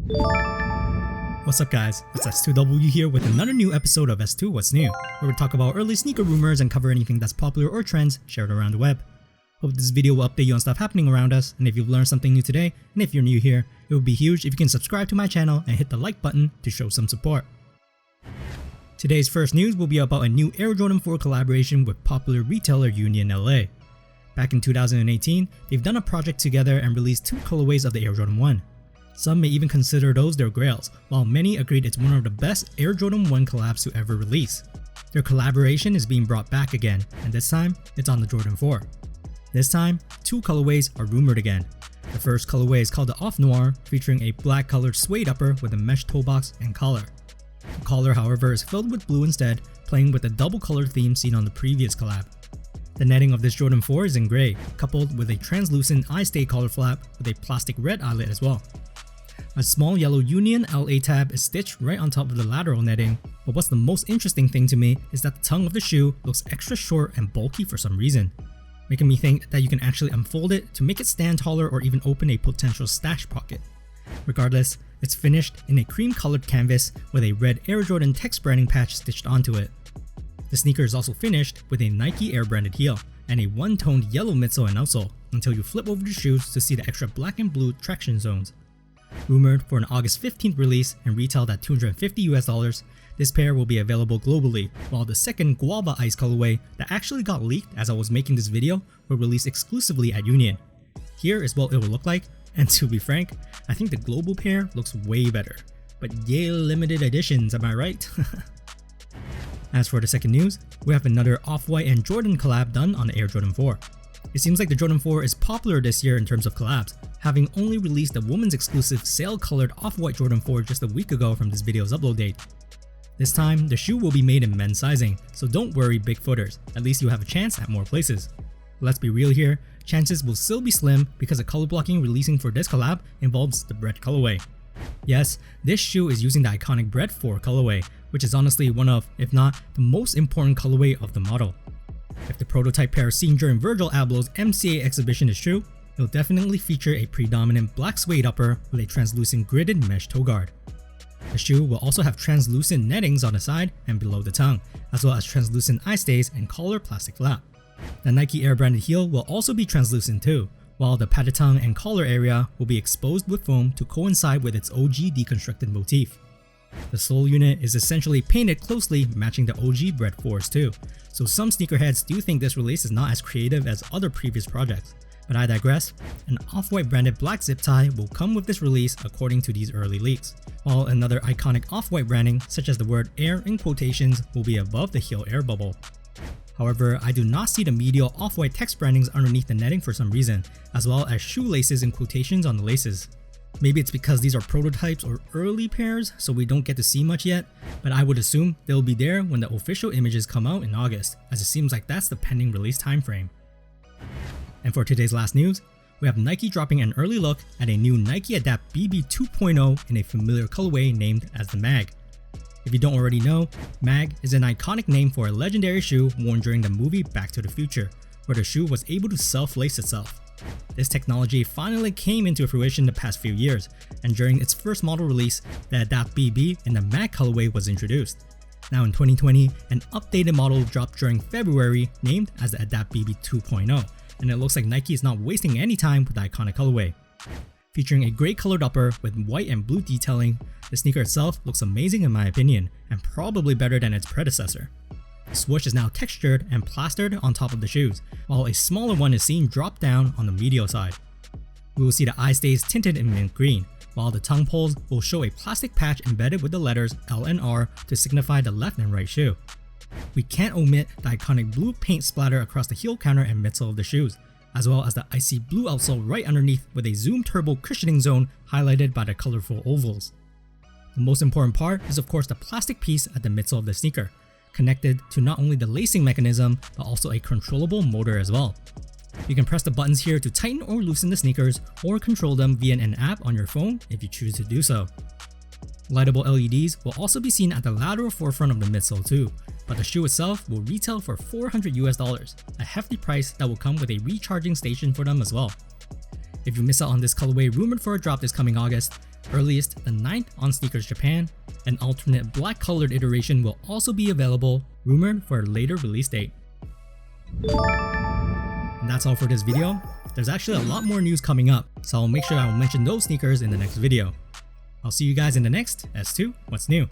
What's up guys, it's S2W here with another new episode of S2 What's New, where we talk about early sneaker rumors and cover anything that's popular or trends shared around the web. Hope this video will update you on stuff happening around us, and if you've learned something new today, and if you're new here, it would be huge if you can subscribe to my channel and hit the like button to show some support. Today's first news will be about a new Air Jordan 4 collaboration with popular retailer Union LA. Back in 2018, they've done a project together and released two colorways of the Air Jordan 1. Some may even consider those their grails, while many agreed it's one of the best Air Jordan 1 collabs to ever release. Their collaboration is being brought back again, and this time, it's on the Jordan 4. This time, two colorways are rumored again. The first colorway is called the Off-Noir, featuring a black colored suede upper with a mesh toe box and collar. The collar, however, is filled with blue instead, playing with the double color theme seen on the previous collab. The netting of this Jordan 4 is in gray, coupled with a translucent eye-stay collar flap with a plastic red eyelet as well. A small yellow Union LA tab is stitched right on top of the lateral netting, but what's the most interesting thing to me is that the tongue of the shoe looks extra short and bulky for some reason, making me think that you can actually unfold it to make it stand taller or even open a potential stash pocket. Regardless, it's finished in a cream colored canvas with a red Air Jordan text branding patch stitched onto it. The sneaker is also finished with a Nike Air branded heel and a one-toned yellow midsole and outsole until you flip over the shoes to see the extra black and blue traction zones. Rumored for an August 15th release and retailed at $250 US, this pair will be available globally, while the second Guava Ice colorway that actually got leaked as I was making this video will release exclusively at Union. Here is what it will look like, and to be frank, I think the global pair looks way better. But yay limited editions, am I right? As for the second news, we have another Off-White and Jordan collab done on the Air Jordan 4. It seems like the Jordan 4 is popular this year in terms of collabs, having only released the women's exclusive sail colored Off-White Jordan 4 just a week ago from this video's upload date. This time, the shoe will be made in men's sizing, so don't worry big footers, at least you have a chance at more places. Let's be real here, chances will still be slim because the color blocking releasing for this collab involves the Bred colorway. Yes, this shoe is using the iconic Bred 4 colorway, which is honestly one of, if not the most important colorway of the model. If the prototype pair seen during Virgil Abloh's MCA exhibition is true, it'll definitely feature a predominant black suede upper with a translucent gridded mesh toe guard. The shoe will also have translucent nettings on the side and below the tongue, as well as translucent eye stays and collar plastic flap. The Nike Air branded heel will also be translucent too, while the padded tongue and collar area will be exposed with foam to coincide with its OG deconstructed motif. The sole unit is essentially painted closely, matching the OG Bred 4s too, so some sneakerheads do think this release is not as creative as other previous projects. But I digress, an Off-White branded black zip tie will come with this release according to these early leaks, while another iconic Off-White branding such as the word Air in quotations will be above the heel air bubble. However, I do not see the medial Off-White text brandings underneath the netting for some reason, as well as shoelaces in quotations on the laces. Maybe it's because these are prototypes or early pairs, so we don't get to see much yet, but I would assume they'll be there when the official images come out in August, as it seems like that's the pending release timeframe. And for today's last news, we have Nike dropping an early look at a new Nike Adapt BB 2.0 in a familiar colorway named as the Mag. If you don't already know, Mag is an iconic name for a legendary shoe worn during the movie Back to the Future, where the shoe was able to self-lace itself. This technology finally came into fruition the past few years, and during its first model release, the Adapt BB in the Mag colorway was introduced. Now in 2020, an updated model dropped during February named as the Adapt BB 2.0, and it looks like Nike is not wasting any time with the iconic colorway. Featuring a gray colored upper with white and blue detailing, the sneaker itself looks amazing in my opinion, and probably better than its predecessor. The swoosh is now textured and plastered on top of the shoes, while a smaller one is seen drop down on the medial side. We will see the eye stays tinted in mint green, while the tongue poles will show a plastic patch embedded with the letters L and R to signify the left and right shoe. We can't omit the iconic blue paint splatter across the heel counter and midsole of the shoes, as well as the icy blue outsole right underneath with a Zoom Turbo cushioning zone highlighted by the colorful ovals. The most important part is of course the plastic piece at the midsole of the sneaker, connected to not only the lacing mechanism but also a controllable motor as well. You can press the buttons here to tighten or loosen the sneakers or control them via an app on your phone if you choose to do so. Lightable LEDs will also be seen at the lateral forefront of the midsole too, but the shoe itself will retail for $400 US, a hefty price that will come with a recharging station for them as well. If you miss out on this colorway rumored for a drop this coming August, Earliest, the 9th on Sneakers Japan. An alternate black colored iteration will also be available, rumored for a later release date. And that's all for this video. There's actually a lot more news coming up, so I'll make sure I will mention those sneakers in the next video. I'll see you guys in the next S2 What's New.